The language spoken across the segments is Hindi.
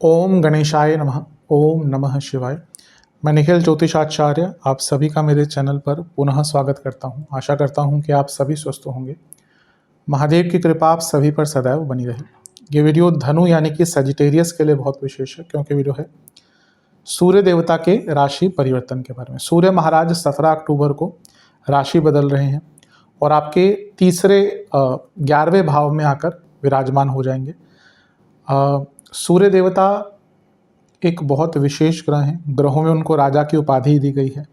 ओम गणेशाय नमः। ओम नमः शिवाय। मैं निखिल ज्योतिषाचार्य आप सभी का मेरे चैनल पर पुनः स्वागत करता हूं। आशा करता हूं कि आप सभी स्वस्थ होंगे। महादेव की कृपा आप सभी पर सदैव बनी रहे। ये वीडियो धनु यानी कि सजिटेरियस के लिए बहुत विशेष है, क्योंकि वीडियो है सूर्य देवता के राशि परिवर्तन के बारे में। सूर्य महाराज 17 अक्टूबर को राशि बदल रहे हैं और आपके तीसरे 11वें भाव में आकर विराजमान हो जाएंगे। सूर्य देवता एक बहुत विशेष ग्रह हैं। ग्रहों में उनको राजा की उपाधि दी गई है।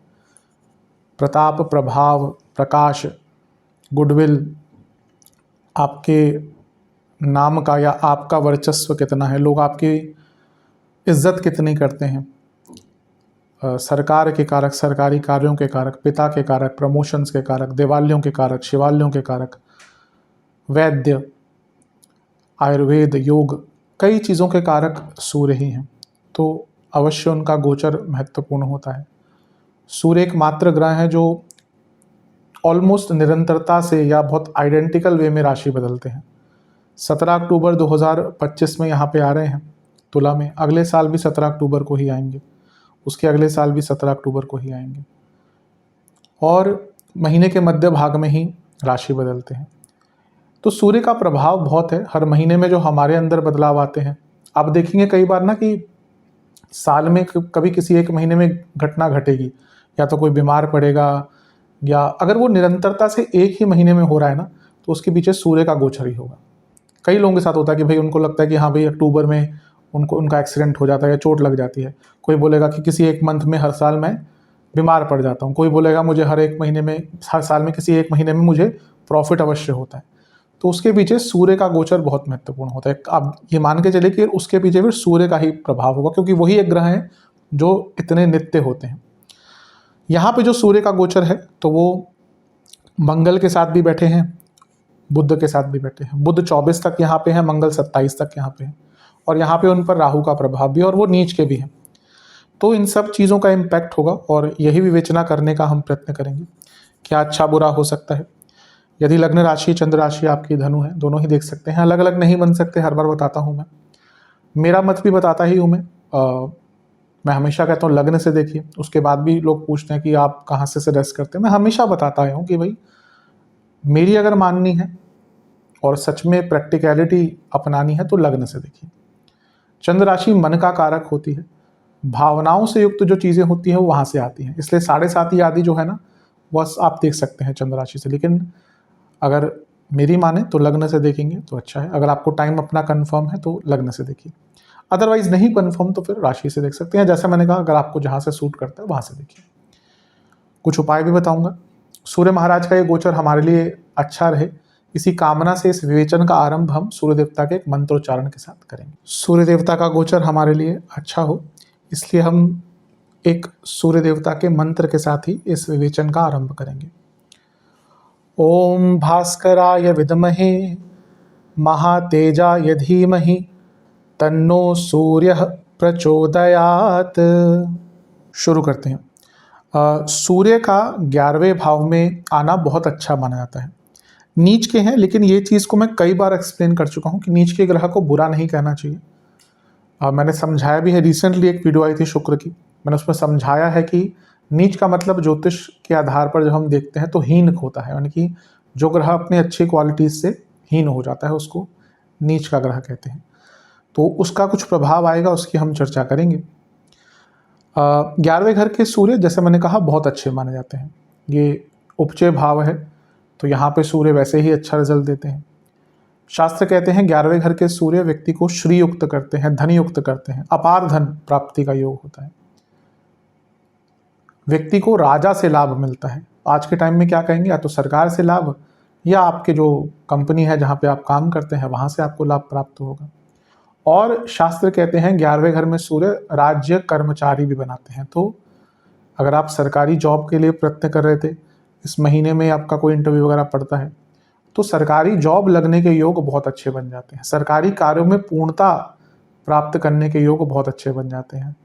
प्रताप, प्रभाव, प्रकाश, गुडविल, आपके नाम का या आपका वर्चस्व कितना है, लोग आपकी इज्जत कितनी करते हैं, सरकार के कारक, सरकारी कार्यों के कारक, पिता के कारक, प्रमोशंस के कारक, देवालयों के कारक, शिवालयों के कारक, वैद्य, आयुर्वेद, योग, कई चीज़ों के कारक सूर्य ही हैं। तो अवश्य उनका गोचर महत्वपूर्ण होता है। सूर्य एक मात्र ग्रह है जो ऑलमोस्ट निरंतरता से या बहुत आइडेंटिकल वे में राशि बदलते हैं। 17 अक्टूबर 2025 में यहाँ पे आ रहे हैं तुला में। अगले साल भी 17 अक्टूबर को ही आएंगे, उसके अगले साल भी 17 अक्टूबर को ही आएंगे और महीने के मध्य भाग में ही राशि बदलते हैं। तो सूर्य का प्रभाव बहुत है हर महीने में जो हमारे अंदर बदलाव आते हैं। आप देखेंगे कई बार ना कि साल में कभी किसी एक महीने में घटना घटेगी, या तो कोई बीमार पड़ेगा, या अगर वो निरंतरता से एक ही महीने में हो रहा है ना, तो उसके पीछे सूर्य का गोचर ही होगा। कई लोगों के साथ होता है कि भाई उनको लगता है कि हाँ भाई अक्टूबर में उनका एक्सीडेंट हो जाता है या चोट लग जाती है। कोई बोलेगा कि किसी एक मंथ में हर साल मैं बीमार पड़ जाता हूँ। कोई बोलेगा मुझे हर साल में किसी एक महीने में मुझे प्रॉफिट अवश्य होता है। तो उसके पीछे सूर्य का गोचर बहुत महत्वपूर्ण होता है। आप ये मान के चलिए कि उसके पीछे फिर सूर्य का ही प्रभाव होगा, क्योंकि वही एक ग्रह है जो इतने नित्य होते हैं। यहाँ पे जो सूर्य का गोचर है तो वो मंगल के साथ भी बैठे हैं, बुध के साथ भी बैठे हैं। बुध 24 तक यहाँ पे है, मंगल 27 तक यहाँ पे है, और यहाँ पे उन पर राहु का प्रभाव भी, और वो नीच के भी हैं। तो इन सब चीज़ों का इम्पैक्ट होगा और यही विवेचना करने का हम प्रयत्न करेंगे क्या अच्छा बुरा हो सकता है। यदि लग्न राशि, चंद्र राशि आपकी धनु है, दोनों ही देख सकते हैं। अलग अलग नहीं बन सकते, हर बार बताता हूँ मैं। मेरा मत भी बताता ही हूँ मैं हमेशा कहता हूँ लग्न से देखिए। उसके बाद भी लोग पूछते हैं कि आप कहाँ से सजेस्ट करते हैं। मैं हमेशा बताता हूँ कि भाई मेरी अगर माननी है और सच में प्रैक्टिकलिटी अपनानी है तो लग्न से देखिए। चंद्र राशि मन का कारक होती है, भावनाओं से युक्त जो चीज़ें होती हैं वो वहाँ से आती हैं। इसलिए 7.5 आदि जो है ना, बस आप देख सकते हैं चंद्र राशि से। लेकिन अगर मेरी माने तो लग्न से देखेंगे तो अच्छा है। अगर आपको टाइम अपना कंफर्म है तो लग्न से देखिए, अदरवाइज नहीं कंफर्म तो फिर राशि से देख सकते हैं। जैसा मैंने कहा, अगर आपको जहाँ से सूट करता है वहाँ से देखिए। कुछ उपाय भी बताऊंगा। सूर्य महाराज का ये गोचर हमारे लिए अच्छा रहे, इसी कामना से इस विवेचन का आरंभ हम सूर्य देवता के एक मंत्रोच्चारण के साथ करेंगे। सूर्य देवता का गोचर हमारे लिए अच्छा हो, इसलिए हम एक सूर्य देवता के मंत्र के साथ ही इस विवेचन का आरंभ करेंगे। ओम भास्कराय विद्महे महातेजाय धीमहि तन्नो सूर्यः प्रचोदयात्। शुरू करते हैं। सूर्य का 11वें भाव में आना बहुत अच्छा माना जाता है। नीच के हैं, लेकिन ये चीज़ को मैं कई बार एक्सप्लेन कर चुका हूँ कि नीच के ग्रह को बुरा नहीं कहना चाहिए। मैंने समझाया भी है। रिसेंटली एक वीडियो आई थी शुक्र की, मैंने उसमें समझाया है कि नीच का मतलब ज्योतिष के आधार पर जब हम देखते हैं तो हीन होता है, यानी कि जो ग्रह अपनी अच्छी क्वालिटीज से हीन हो जाता है उसको नीच का ग्रह कहते हैं। तो उसका कुछ प्रभाव आएगा, उसकी हम चर्चा करेंगे। 11वें घर के सूर्य, जैसे मैंने कहा, बहुत अच्छे माने जाते हैं। ये उपचय भाव है, तो यहाँ पे सूर्य वैसे ही अच्छा रिजल्ट देते हैं। शास्त्र कहते हैं 11वें घर के सूर्य व्यक्ति को श्री युक्त करते हैं, धन युक्त करते हैं, अपार धन प्राप्ति का योग होता है। व्यक्ति को राजा से लाभ मिलता है। आज के टाइम में क्या कहेंगे, या तो सरकार से लाभ, या आपके जो कंपनी है जहाँ पे आप काम करते हैं वहाँ से आपको लाभ प्राप्त होगा। और शास्त्र कहते हैं 11वें घर में सूर्य राज्य कर्मचारी भी बनाते हैं। तो अगर आप सरकारी जॉब के लिए प्रयत्न कर रहे थे, इस महीने में आपका कोई इंटरव्यू वगैरह पड़ता है, तो सरकारी जॉब लगने के योग बहुत अच्छे बन जाते हैं। सरकारी कार्यों में पूर्णता प्राप्त करने के योग बहुत अच्छे बन जाते हैं।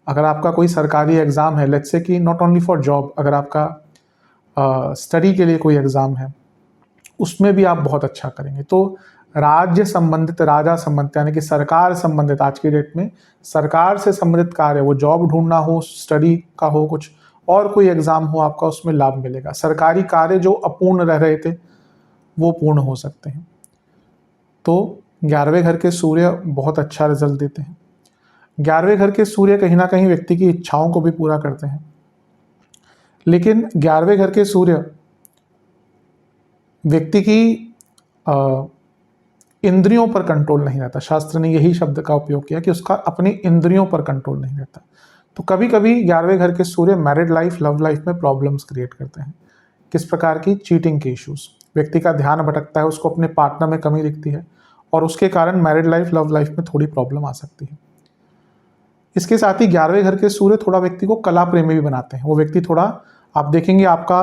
अगर आपका कोई सरकारी एग्ज़ाम है, लेट्स से कि नॉट ओनली फॉर जॉब, अगर आपका स्टडी के लिए कोई एग्ज़ाम है, उसमें भी आप बहुत अच्छा करेंगे। तो राज्य संबंधित, राजा संबंधित यानी कि सरकार संबंधित, आज की डेट में सरकार से संबंधित कार्य, वो जॉब ढूंढना हो, स्टडी का हो, कुछ और कोई एग्जाम हो आपका, उसमें लाभ मिलेगा। सरकारी कार्य जो अपूर्ण रह रहे थे वो पूर्ण हो सकते हैं। तो 11वें घर के सूर्य बहुत अच्छा रिजल्ट देते हैं। 11वें घर के सूर्य कहीं ना कहीं व्यक्ति की इच्छाओं को भी पूरा करते हैं, लेकिन 11वें घर के सूर्य व्यक्ति की इंद्रियों पर कंट्रोल नहीं रहता। शास्त्र ने यही शब्द का उपयोग किया कि उसका अपनी इंद्रियों पर कंट्रोल नहीं रहता। तो कभी कभी 11वें घर के सूर्य मैरिड लाइफ, लव लाइफ में प्रॉब्लम्स क्रिएट करते हैं। किस प्रकार की? चीटिंग के इश्यूज। व्यक्ति का ध्यान भटकता है, उसको अपने पार्टनर में कमी दिखती है और उसके कारण मैरिड लाइफ, लव लाइफ में थोड़ी प्रॉब्लम आ सकती है। इसके साथ ही 11वें घर के सूर्य थोड़ा व्यक्ति को कला प्रेमी भी बनाते हैं। वो व्यक्ति थोड़ा, आप देखेंगे आपका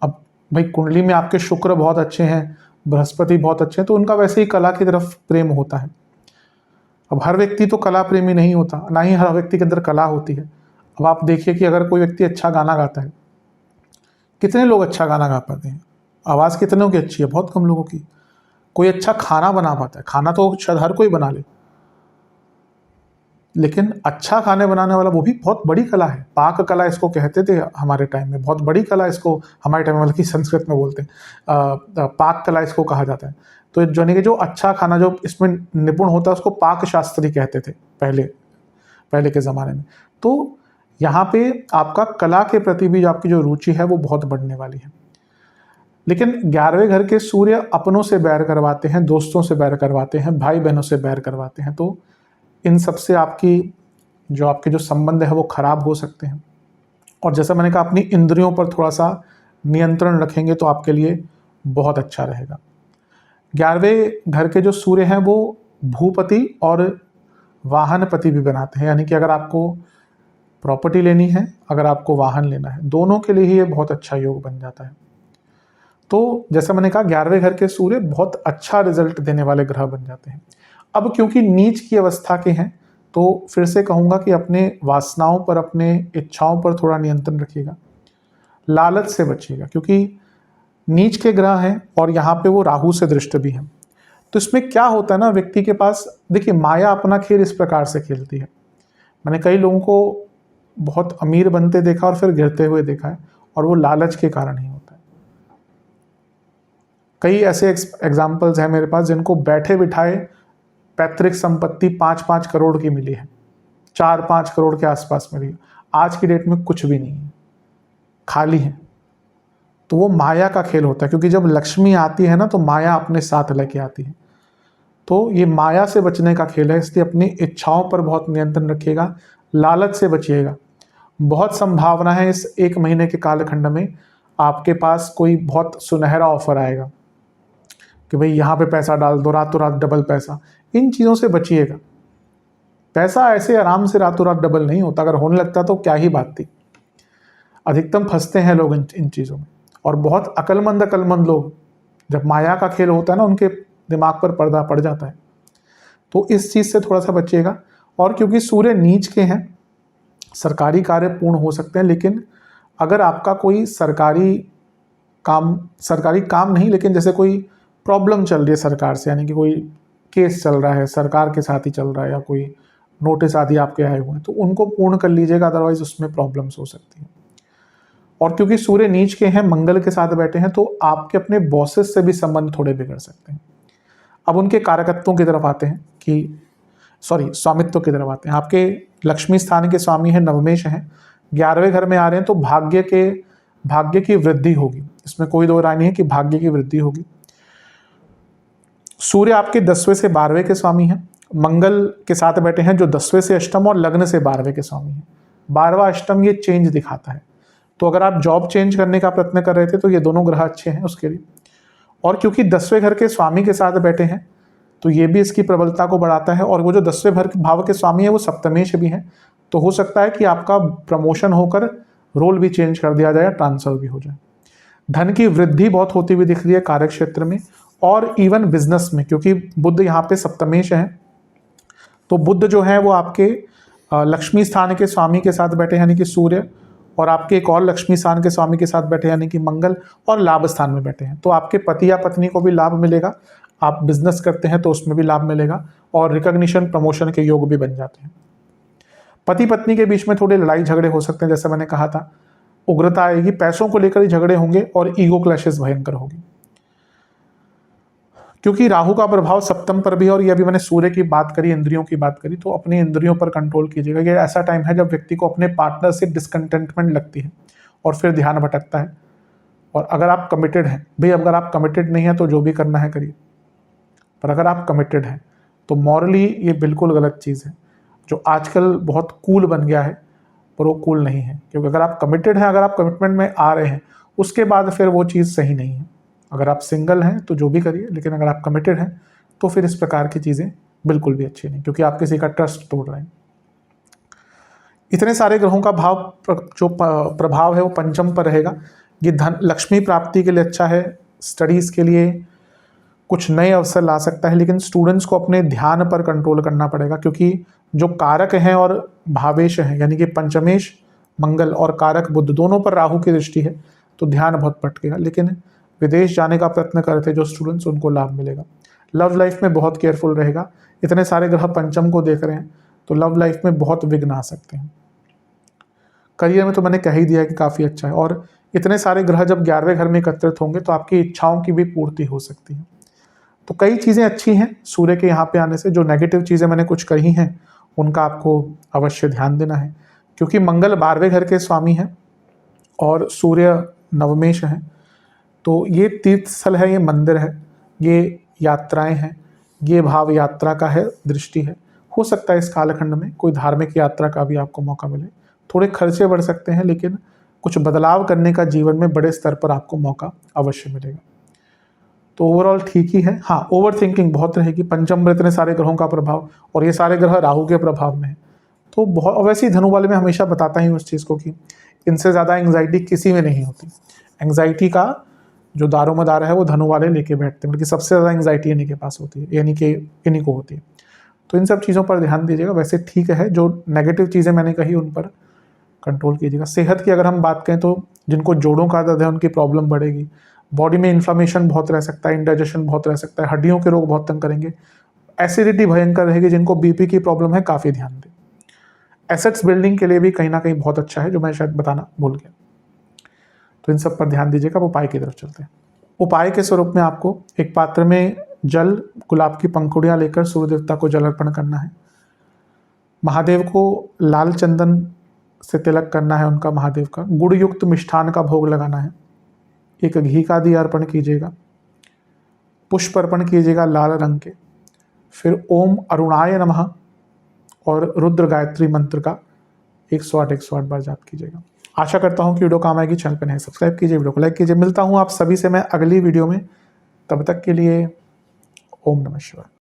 अब भाई कुंडली में आपके शुक्र बहुत अच्छे हैं, बृहस्पति बहुत अच्छे हैं, तो उनका वैसे ही कला की तरफ प्रेम होता है। अब हर व्यक्ति तो कला प्रेमी नहीं होता, ना ही हर व्यक्ति के अंदर कला होती है। अब आप देखिए कि अगर कोई व्यक्ति अच्छा गाना गाता है, कितने लोग अच्छा गाना गा पाते हैं? आवाज़ कितनों की अच्छी है? बहुत कम लोगों की। कोई अच्छा खाना बना पाता है, खाना तो शायद हर कोई बना ले, लेकिन अच्छा खाने बनाने वाला वो भी बहुत बड़ी कला है। पाक कला इसको कहते थे हमारे टाइम में, बहुत बड़ी कला इसको हमारे टाइम में, बल्कि संस्कृत में बोलते हैं पाक कला इसको कहा जाता है। तो यानी कि जो अच्छा खाना जो इसमें निपुण होता है उसको पाक शास्त्री कहते थे पहले के ज़माने में। तो यहाँ पे आपका कला के प्रति भी आपकी जो रुचि है वो बहुत बढ़ने वाली है। लेकिन 11वें घर के सूर्य अपनों से बैर करवाते हैं, दोस्तों से बैर करवाते हैं, भाई बहनों से बैर करवाते हैं। तो इन सब से आपके जो संबंध है वो खराब हो सकते हैं। और जैसा मैंने कहा, अपनी इंद्रियों पर थोड़ा सा नियंत्रण रखेंगे तो आपके लिए बहुत अच्छा रहेगा। 11वें घर के जो सूर्य हैं वो भूपति और वाहनपति भी बनाते हैं, यानी कि अगर आपको प्रॉपर्टी लेनी है, अगर आपको वाहन लेना है, दोनों के लिए ही ये बहुत अच्छा योग बन जाता है। तो जैसा मैंने कहा, 11वें घर के सूर्य बहुत अच्छा रिजल्ट देने वाले ग्रह बन जाते हैं। अब क्योंकि नीच की अवस्था के हैं, तो फिर से कहूँगा कि अपने वासनाओं पर, अपने इच्छाओं पर थोड़ा नियंत्रण रखिएगा, लालच से बचिएगा, क्योंकि नीच के ग्रह हैं और यहाँ पे वो राहु से दृष्ट भी हैं। तो इसमें क्या होता है ना, व्यक्ति के पास, देखिए माया अपना खेल इस प्रकार से खेलती है। मैंने कई लोगों को बहुत अमीर बनते देखा और फिर गिरते हुए देखा है, और वो लालच के कारण ही होता है। कई ऐसे एग्जाम्पल्स हैं मेरे पास जिनको बैठे बिठाए पैतृक संपत्ति 5-5 करोड़ की मिली है, 4-5 करोड़ के आसपास मिली है। आज की डेट में कुछ भी नहीं है, खाली है। तो वो माया का खेल होता है, क्योंकि जब लक्ष्मी आती है ना तो माया अपने साथ लेके आती है। तो ये माया से बचने का खेल है, इसलिए अपनी इच्छाओं पर बहुत नियंत्रण रखिएगा, लालच से बचिएगा। बहुत संभावना है इस 1 महीने के कालखंड में आपके पास कोई बहुत सुनहरा ऑफर आएगा कि भाई यहाँ पे पैसा डाल दो, रातों रात डबल पैसा। इन चीज़ों से बचिएगा। पैसा ऐसे आराम से रातों रात डबल नहीं होता, अगर होने लगता तो क्या ही बात थी। अधिकतम फंसते हैं लोग इन चीज़ों में, और बहुत अकलमंद लोग, जब माया का खेल होता है ना, उनके दिमाग पर पर्दा पड़ जाता है। तो इस चीज़ से थोड़ा सा बचिएगा। और क्योंकि सूर्य नीच के हैं, सरकारी कार्य पूर्ण हो सकते हैं, लेकिन अगर आपका कोई सरकारी काम नहीं, लेकिन जैसे कोई प्रॉब्लम चल रही है सरकार से, यानी कि कोई केस चल रहा है, सरकार के साथ ही चल रहा है, या कोई नोटिस आदि आपके आए हुए हैं, तो उनको पूर्ण कर लीजिएगा, अदरवाइज उसमें प्रॉब्लम्स हो सकती हैं। और क्योंकि सूर्य नीच के हैं, मंगल के साथ बैठे हैं, तो आपके अपने बॉसेस से भी संबंध थोड़े बिगड़ सकते हैं। अब उनके कारकत्वों की तरफ आते हैं स्वामित्व की तरफ आते हैं। आपके लक्ष्मी स्थान के स्वामी हैं, नवमेश हैं, 11वें घर में आ रहे हैं, तो भाग्य की वृद्धि होगी। इसमें कोई दो राय नहीं है कि भाग्य की वृद्धि होगी। सूर्य आपके 10वें से 12वें के स्वामी हैं, मंगल के साथ बैठे हैं जो 10वें से अष्टम और लग्न से 12वें के स्वामी हैं। 12वां अष्टम ये चेंज दिखाता है। तो अगर आप जॉब चेंज करने का प्रयत्न कर रहे थे तो ये दोनों ग्रह अच्छे हैं उसके लिए। और क्योंकि 10वें घर के स्वामी के साथ बैठे हैं तो ये भी इसकी प्रबलता को बढ़ाता है। और वो जो 10वें भाव के स्वामी है वो सप्तमेश भी हैं, तो हो सकता है कि आपका प्रमोशन होकर रोल भी चेंज कर दिया जाए, ट्रांसफर भी हो जाए। धन की वृद्धि बहुत होती हुई दिख रही है कार्य क्षेत्र में और इवन बिजनेस में, क्योंकि बुध यहाँ पे सप्तमेश है। तो बुध जो है वो आपके लक्ष्मी स्थान के स्वामी के साथ बैठे यानी कि सूर्य, और आपके एक और लक्ष्मी स्थान के स्वामी के साथ बैठे यानी कि मंगल, और लाभ स्थान में बैठे हैं। तो आपके पति या पत्नी को भी लाभ मिलेगा, आप बिजनेस करते हैं तो उसमें भी लाभ मिलेगा, और रिकॉग्निशन प्रमोशन के योग भी बन जाते हैं। पति पत्नी के बीच में थोड़े लड़ाई झगड़े हो सकते हैं, जैसे मैंने कहा था, उग्रता आएगी, पैसों को लेकर ही झगड़े होंगे और ईगो क्लैशेस भयंकर होगी। क्योंकि राहु का प्रभाव सप्तम पर भी है और ये अभी मैंने सूर्य की बात करी, इंद्रियों की बात करी, तो अपनी इंद्रियों पर कंट्रोल कीजिएगा। ये ऐसा टाइम है जब व्यक्ति को अपने पार्टनर से डिसकंटेंटमेंट लगती है और फिर ध्यान भटकता है। और अगर आप कमिटेड हैं भाई, अगर आप कमिटेड नहीं है तो जो भी करना है करिए, पर अगर आप कमिटेड हैं तो मॉरली ये बिल्कुल गलत चीज़ है। जो आजकल बहुत कूल बन गया है पर वो कूल नहीं है, क्योंकि अगर आप कमिटेड हैं, अगर आप कमिटमेंट में आ रहे हैं, उसके बाद फिर वो चीज़ सही नहीं है। अगर आप सिंगल हैं तो जो भी करिए, लेकिन अगर आप कमिटेड हैं तो फिर इस प्रकार की चीज़ें बिल्कुल भी अच्छी नहीं, क्योंकि आप किसी का ट्रस्ट तोड़ रहे हैं। इतने सारे ग्रहों का जो प्रभाव है वो पंचम पर रहेगा। ये धन लक्ष्मी प्राप्ति के लिए अच्छा है, स्टडीज़ के लिए कुछ नए अवसर ला सकता है, लेकिन स्टूडेंट्स को अपने ध्यान पर कंट्रोल करना पड़ेगा, क्योंकि जो कारक हैं और भावेश हैं, यानी कि पंचमेश मंगल और कारक बुध, दोनों पर राहु की दृष्टि है, तो ध्यान बहुत भटकेगा। लेकिन विदेश जाने का प्रयत्न करते जो स्टूडेंट्स, उनको लाभ मिलेगा। लव लाइफ में बहुत केयरफुल रहेगा। इतने सारे ग्रह पंचम को देख रहे हैं तो लव लाइफ में बहुत विघ्न आ सकते हैं। करियर में तो मैंने कह ही दिया कि काफ़ी अच्छा है, और इतने सारे ग्रह जब 11वें घर में एकत्रित होंगे तो आपकी इच्छाओं की भी पूर्ति हो सकती है। तो कई चीज़ें अच्छी हैं सूर्य के यहाँ पे आने से। जो नेगेटिव चीज़ें मैंने कुछ कही हैं उनका आपको अवश्य ध्यान देना है, क्योंकि मंगल 12वें घर के स्वामी हैं और सूर्य नवमेश हैं। तो ये तीर्थ स्थल है, ये मंदिर है, ये यात्राएं हैं, ये भाव यात्रा का है, दृष्टि है। हो सकता है इस कालखंड में कोई धार्मिक यात्रा का भी आपको मौका मिले। थोड़े खर्चे बढ़ सकते हैं, लेकिन कुछ बदलाव करने का जीवन में बड़े स्तर पर आपको मौका अवश्य मिलेगा। तो ओवरऑल ठीक ही है। हाँ, ओवर थिंकिंग बहुत रहेगी। पंचम में इतने सारे ग्रहों का प्रभाव, और ये सारे ग्रह राहु के प्रभाव में है, तो बहुत, वैसे ही धनु वाले में हमेशा बताता ही हूँ उस चीज़ को कि इनसे ज़्यादा एंग्जाइटी किसी में नहीं होती। एंग्जाइटी का जो दारोमदार है वो धनु वाले लेके बैठते हैं, बल्कि सबसे ज़्यादा एंग्जाइटी इन्हीं के पास होती है, यानी कि इन्हीं को होती है। तो इन सब चीज़ों पर ध्यान दीजिएगा। वैसे ठीक है, जो नेगेटिव चीज़ें मैंने कही उन पर कंट्रोल कीजिएगा। सेहत की अगर हम बात करें तो जिनको जोड़ों का दर्द है उनकी प्रॉब्लम बढ़ेगी। बॉडी में इन्फ्लामेशन बहुत रह सकता है, इंडाइजेशन बहुत रह सकता है, हड्डियों के रोग बहुत तंग करेंगे, एसिडिटी भयंकर रहेगी। जिनको बीपी की प्रॉब्लम है काफ़ी ध्यान दें। एसेट्स बिल्डिंग के लिए भी कहीं ना कहीं बहुत अच्छा है, जो मैं शायद बताना भूल गया। तो इन सब पर ध्यान दीजिएगा। उपाय की तरफ चलते हैं। उपाय के स्वरूप में आपको एक पात्र में जल, गुलाब की पंखुड़ियाँ लेकर सूर्य देवता को जल अर्पण करना है। महादेव को लाल चंदन से तिलक करना है उनका, महादेव का गुड़ युक्त मिष्ठान का भोग लगाना है। एक घी का दिया अर्पण कीजिएगा। पुष्प अर्पण कीजिएगा लाल रंग के। फिर ओम अरुणाय नमः और रुद्र गायत्री मंत्र का 108 बार जाप कीजिएगा। आशा करता हूँ कि वीडियो काम आएगी। चैनल पर नए सब्सक्राइब कीजिए, वीडियो को लाइक कीजिए। मिलता हूँ आप सभी से मैं अगली वीडियो में। तब तक के लिए ओम नमः शिवाय।